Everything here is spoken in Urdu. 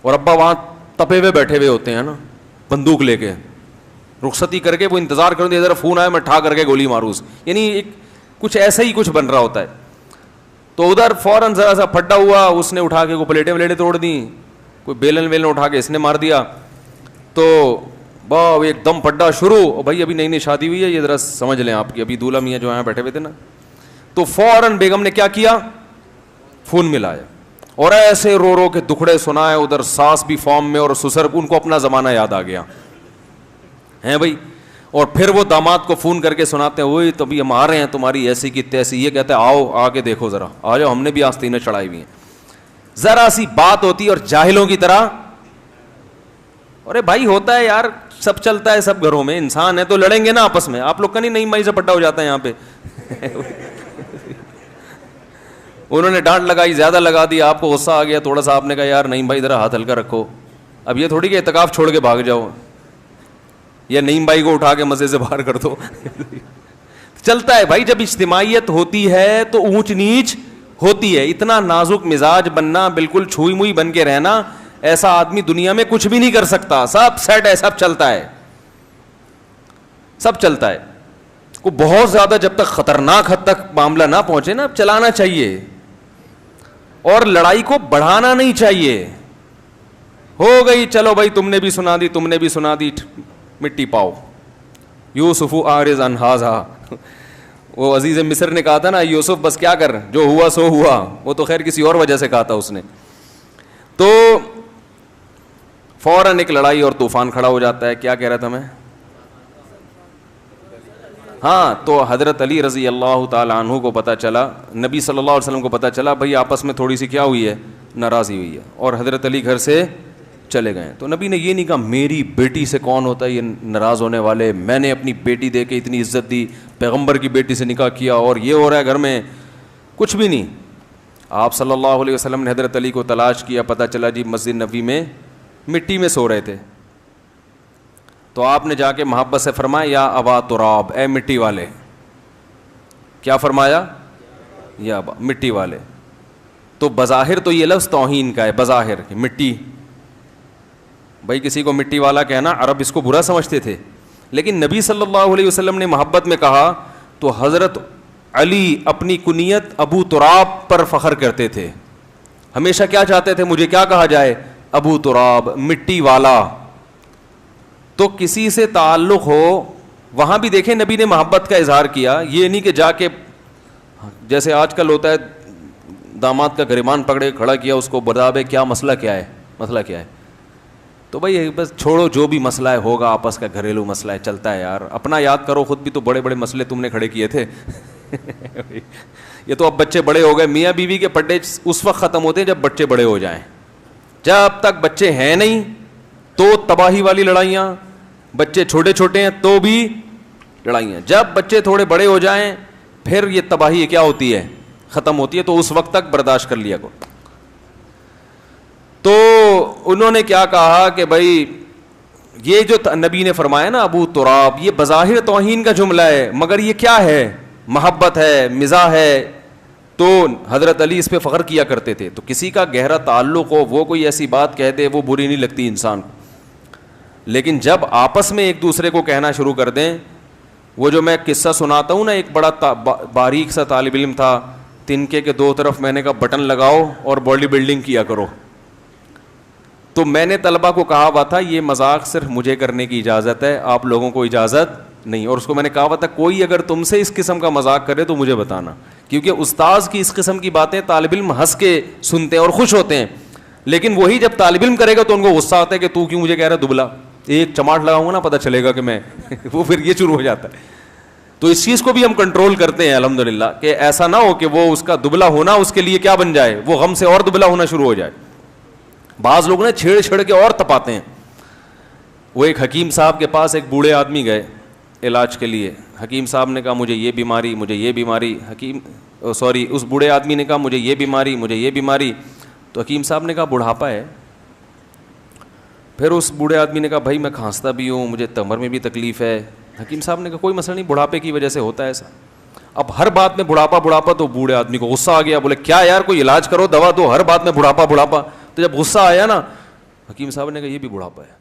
اور ابا وہاں تپے ہوئے بیٹھے ہوئے ہوتے ہیں نا, بندوق لے کے, رخصتی کر کے وہ انتظار کریں ادھر فون آئے میں ٹھا کر کے گولی ماروں, یعنی ایک کچھ ایسا ہی کچھ بن رہا ہوتا ہے. تو ادھر فوراً ذرا سا پھڈا ہوا, اس نے اٹھا کے کوئی پلیٹیں ولیٹیں توڑ دیں, کوئی بیلن اٹھا کے اس نے مار دیا, تو باؤ ایک دم پھڈا شروع. بھائی ابھی نئی نئی شادی ہوئی ہے, یہ ذرا سمجھ لیں آپ کی, ابھی دولہا میاں جو یہاں بیٹھے ہوئے تھے نا, تو فوراً بیگم نے کیا کیا, فون ملایا اور ایسے رو رو کے دکھڑے سنائے. ادھر ساس بھی فارم میں اور سسر, ان کو اپنا زمانہ یاد آ گیا ہیں بھائی. اور پھر وہ داماد کو فون کر کے سناتے ہیں, وہی تو ابھی ہم آ رہے ہیں تمہاری ایسی کی تیسی. یہ کہتے ہیں آؤ آ کے دیکھو ذرا, آ جاؤ, ہم نے بھی آستینیں چڑھائی ہوئی ہیں. ذرا سی بات ہوتی اور جاہلوں کی طرح, ارے بھائی ہوتا ہے یار, سب چلتا ہے سب گھروں میں, انسان ہے تو لڑیں گے نا آپس میں. آپ لوگ کا نہیں مائی سے پٹا ہو جاتا ہے یہاں پہ. انہوں نے ڈانٹ لگائی, زیادہ لگا دی, آپ کو غصہ آ گیا تھوڑا سا, آپ نے کہا یار نہیں بھائی ذرا ہاتھ ہلکا رکھو. اب یہ تھوڑی کہ اعتکاف چھوڑ کے بھاگ جاؤ یا نعیم بھائی کو اٹھا کے مزے سے باہر کر دو. چلتا ہے بھائی, جب اجتماعیت ہوتی ہے تو اونچ نیچ ہوتی ہے. اتنا نازک مزاج بننا, بالکل چھوئی موئی بن کے رہنا, ایسا آدمی دنیا میں کچھ بھی نہیں کر سکتا. سب سیٹ ہے, سب چلتا ہے, سب چلتا ہے. کو بہت زیادہ جب تک خطرناک حد تک معاملہ نہ پہنچے نا, چلانا چاہیے اور لڑائی کو بڑھانا نہیں چاہیے. ہو گئی چلو بھائی, تم نے بھی سنا دی, تم نے بھی سنا دی, مٹی پاؤ. یوسف اعرض عن ھذا, وہ عزیز مصر نے کہا تھا نا, یوسف بس کیا کر, جو ہوا سو ہوا. وہ تو خیر کسی اور وجہ سے کہا تھا اس نے. تو فوراً ایک لڑائی اور طوفان کھڑا ہو جاتا ہے. کیا کہہ رہا تھا میں, ہاں, تو حضرت علی رضی اللہ تعالیٰ عنہ کو پتہ چلا, نبی صلی اللہ علیہ وسلم کو پتہ چلا بھائی آپس میں تھوڑی سی کیا ہوئی ہے, ناراضی ہوئی ہے, اور حضرت علی گھر سے چلے گئے. تو نبی نے یہ نہیں کہا میری بیٹی سے کون ہوتا ہے یہ ناراض ہونے والے, میں نے اپنی بیٹی دے کے اتنی عزت دی, پیغمبر کی بیٹی سے نکاح کیا اور یہ ہو رہا ہے گھر میں, کچھ بھی نہیں. آپ صلی اللہ علیہ وسلم نے حضرت علی کو تلاش کیا, پتہ چلا جی مسجد نبوی میں مٹی میں سو رہے تھے. تو آپ نے جا کے محبت سے فرمایا یا ابا تراب, اے مٹی والے. کیا فرمایا, یا ابا, مٹی والے. تو بظاہر تو یہ لفظ توہین کا ہے, بظاہر مٹی, بھائی کسی کو مٹی والا کہنا عرب اس کو برا سمجھتے تھے, لیکن نبی صلی اللہ علیہ وسلم نے محبت میں کہا تو حضرت علی اپنی کنیت ابو تراب پر فخر کرتے تھے. ہمیشہ کیا چاہتے تھے, مجھے کیا کہا جائے, ابو تراب, مٹی والا. تو کسی سے تعلق ہو, وہاں بھی دیکھیں نبی نے محبت کا اظہار کیا. یہ نہیں کہ جا کے جیسے آج کل ہوتا ہے, داماد کا گریبان پکڑے کھڑا کیا, اس کو بتابے کیا مسئلہ کیا ہے, مسئلہ کیا ہے. تو بھائی بس چھوڑو, جو بھی مسئلہ ہے ہوگا, آپس کا گھریلو مسئلہ ہے, چلتا ہے یار. اپنا یاد کرو, خود بھی تو بڑے بڑے مسئلے تم نے کھڑے کیے تھے. یہ تو اب بچے بڑے ہو گئے, میاں بیوی کے پڈے اس وقت ختم ہوتے ہیں جب بچے بڑے ہو جائیں. جب تک بچے ہیں نہیں تو تباہی والی لڑائیاں, بچے چھوٹے چھوٹے ہیں تو بھی لڑائیاں. جب بچے تھوڑے بڑے ہو جائیں پھر یہ تباہی کیا ہوتی ہے, ختم ہوتی ہے. تو اس وقت تک برداشت کر لیا کرو. تو انہوں نے کیا کہا کہ بھائی یہ جو نبی نے فرمایا نا ابو تراب, یہ بظاہر توہین کا جملہ ہے, مگر یہ کیا ہے, محبت ہے, مزاح ہے. تو حضرت علی اس پہ فخر کیا کرتے تھے. تو کسی کا گہرا تعلق ہو, وہ کوئی ایسی بات کہہ دے, وہ بری نہیں لگتی انسان کو. لیکن جب آپس میں ایک دوسرے کو کہنا شروع کر دیں, وہ جو میں قصہ سناتا ہوں نا, ایک بڑا باریک سا طالب علم تھا, تنکے کے دو طرف میں نے کہا بٹن لگاؤ اور باڈی بلڈنگ کیا کرو. تو میں نے طلبہ کو کہا ہوا تھا یہ مذاق صرف مجھے کرنے کی اجازت ہے, آپ لوگوں کو اجازت نہیں. اور اس کو میں نے کہا ہوا تھا کوئی اگر تم سے اس قسم کا مذاق کرے تو مجھے بتانا, کیونکہ استاذ کی اس قسم کی باتیں طالب علم ہنس کے سنتے ہیں اور خوش ہوتے ہیں, لیکن وہی جب طالب علم کرے گا تو ان کو غصہ آتا ہے کہ تو کیوں مجھے کہہ رہا ہے دبلا, ایک چماٹ لگاؤں گا نا پتہ چلے گا کہ میں وہ پھر یہ شروع ہو جاتا ہے. تو اس چیز کو بھی ہم کنٹرول کرتے ہیں الحمدللہ, کہ ایسا نہ ہو کہ وہ اس کا دبلا ہونا اس کے لیے کیا بن جائے, وہ غم سے اور دبلا ہونا شروع ہو جائے. بعض لوگ نے چھیڑ چھیڑ کے اور تپاتے ہیں. وہ ایک حکیم صاحب کے پاس ایک بوڑھے آدمی گئے علاج کے لیے. حکیم صاحب نے کہا مجھے یہ بیماری, مجھے یہ بیماری. اس بوڑھے آدمی نے کہا مجھے یہ بیماری, مجھے یہ بیماری. تو حکیم صاحب نے کہا بڑھاپا ہے. پھر اس بوڑھے آدمی نے کہا بھائی میں کھانستا بھی ہوں, مجھے کمر میں بھی تکلیف ہے. حکیم صاحب نے کہا کوئی مسئلہ نہیں, بڑھاپے کی وجہ سے ہوتا ہے ایسا. اب ہر بات میں بڑھاپا بڑھاپا, تو بوڑھے آدمی کو غصہ آ گیا. بولے کیا یار کوئی علاج کرو, دوا دو, ہر بات میں بڑھاپا بڑھاپا. تو جب غصہ آیا نا حکیم صاحب نے کہا یہ بھی بڑھاپا ہے.